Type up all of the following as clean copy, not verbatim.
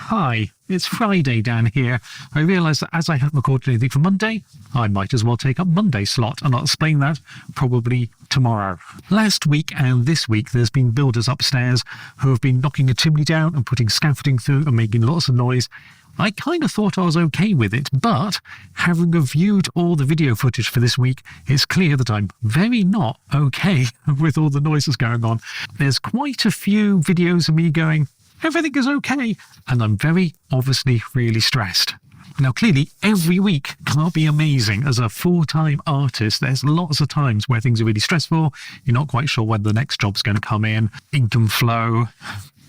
Hi, it's Friday down here. I realised that as I haven't recorded anything for Monday, I might as well take up Monday's slot, and I'll explain that probably tomorrow. Last week and this week there's been builders upstairs who have been knocking a chimney down and putting scaffolding through and making lots of noise. I kind of thought I was okay with it, but having reviewed all the video footage for this week, it's clear that I'm very not okay with all the noises going on. There's quite a few videos of me going, everything is okay, and I'm very obviously really stressed. Now clearly every week can't be amazing. As a full-time artist, there's lots of times where things are really stressful, you're not quite sure when the next job's going to come in, income flow,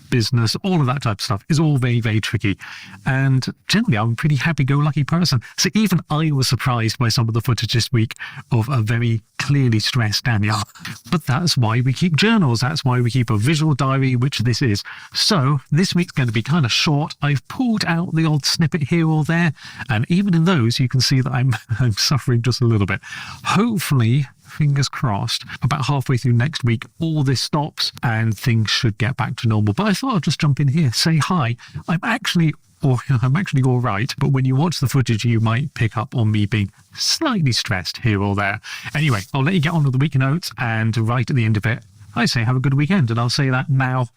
business, all of that type of stuff is all very, very tricky. And generally I'm a pretty happy-go-lucky person. So even I was surprised by some of the footage this week of a very clearly stressed Daniel. But that's why we keep journals. That's why we keep a visual diary, which this is. So this week's going to be kind of short. I've pulled out the odd snippet here or there, and even in those you can see that I'm suffering just a little bit. Hopefully, fingers crossed, about halfway through next week all this stops and things should get back to normal. But I thought I'd just jump in here, say hi. I'm actually all right, but when you watch the footage you might pick up on me being slightly stressed here or there. Anyway, I'll let you get on with the week notes, and right at the end of it I say have a good weekend, and I'll say that now.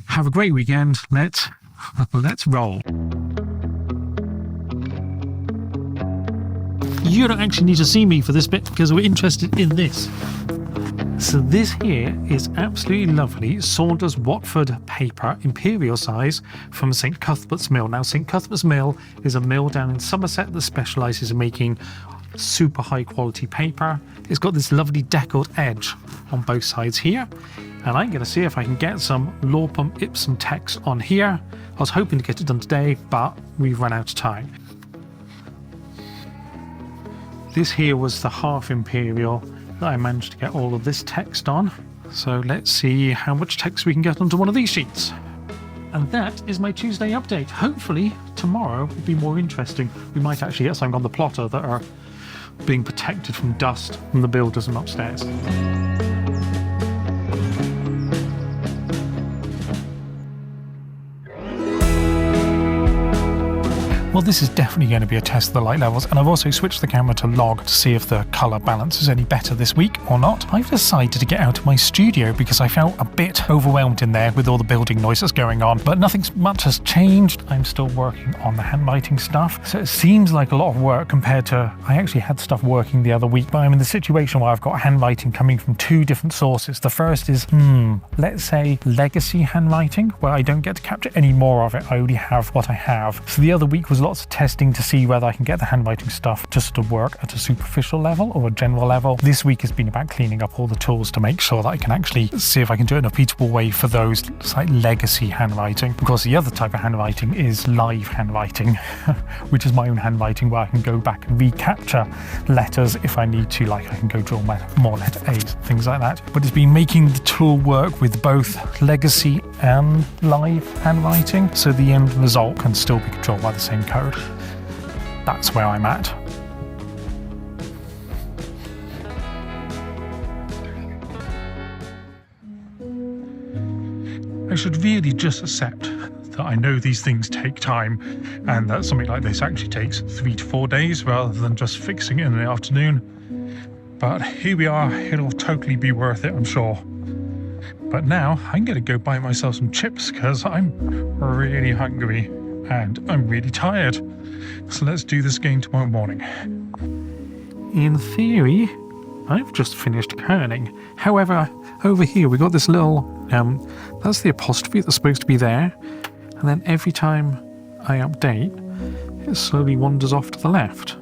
Have a great weekend. Let's roll. You don't actually need to see me for this bit because we're interested in this. So this here is absolutely lovely Saunders Watford paper, imperial size, from St Cuthbert's Mill. Now St Cuthbert's Mill is a mill down in Somerset that specialises in making super high quality paper. It's got this lovely deckled edge on both sides here, and I'm going to see if I can get some Lorpum Ipsum text on here. I was hoping to get it done today, but we've run out of time. This here was the half imperial that I managed to get all of this text on. So let's see how much text we can get onto one of these sheets. And that is my Tuesday update. Hopefully tomorrow will be more interesting. We might actually get something on the plotter that are being protected from dust from the builders and upstairs. Well, this is definitely going to be a test of the light levels, and I've also switched the camera to log to see if the colour balance is any better this week or not. I've decided to get out of my studio because I felt a bit overwhelmed in there with all the building noises going on, but nothing much has changed. I'm still working on the handwriting stuff, so it seems like a lot of work compared to, I actually had stuff working the other week, but I'm in the situation where I've got handwriting coming from two different sources. The first is, let's say legacy handwriting, where I don't get to capture any more of it. I only have what I have. So the other week was lots of testing to see whether I can get the handwriting stuff just to work at a superficial level or a general level. This week has been about cleaning up all the tools to make sure that I can actually see if I can do it in a repeatable way for those like legacy handwriting. Because the other type of handwriting is live handwriting, which is my own handwriting where I can go back and recapture letters if I need to, like I can go draw more letter A's, things like that. But it's been making the tool work with both legacy and live handwriting, so the end result can still be controlled by the same code. That's where I'm at. I should really just accept that I know these things take time, and that something like this actually takes 3 to 4 days rather than just fixing it in the afternoon. But here we are, it'll totally be worth it, I'm sure. But now I'm going to go buy myself some chips because I'm really hungry and I'm really tired. So let's do this again tomorrow morning. In theory, I've just finished kerning. However, over here we got this little, that's the apostrophe that's supposed to be there. And then every time I update, it slowly wanders off to the left.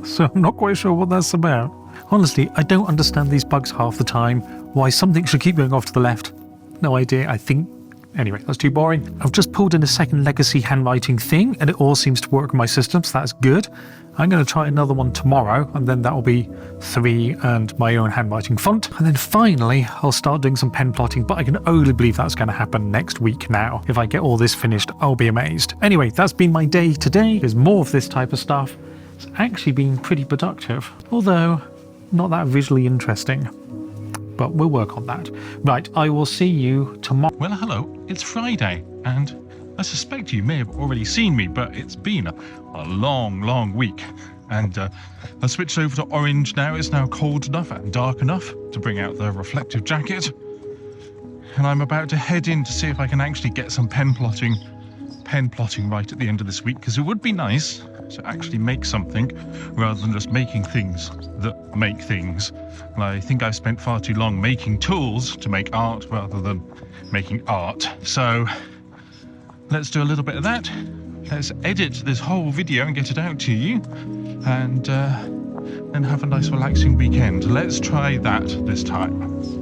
So I'm not quite sure what that's about. Honestly, I don't understand these bugs half the time. Why something should keep going off to the left. No idea, I think. Anyway, that's too boring. I've just pulled in a second legacy handwriting thing and it all seems to work in my system, so that's good. I'm going to try another one tomorrow, and then that'll be 3 and my own handwriting font. And then finally, I'll start doing some pen plotting, but I can only believe that's going to happen next week now. If I get all this finished, I'll be amazed. Anyway, that's been my day today. There's more of this type of stuff. It's actually been pretty productive, although not that visually interesting. But we'll work on that. Right, I will see you tomorrow. Well, hello, it's Friday, and I suspect you may have already seen me, but it's been a long week. And I switched over to orange now. It's now cold enough and dark enough to bring out the reflective jacket. And I'm about to head in to see if I can actually get some pen plotting right at the end of this week, because it would be nice to actually make something rather than just making things that make things. And I think I've spent far too long making tools to make art rather than making art. So let's do a little bit of that. Let's edit this whole video and get it out to you, and then have a nice relaxing weekend. Let's try that this time.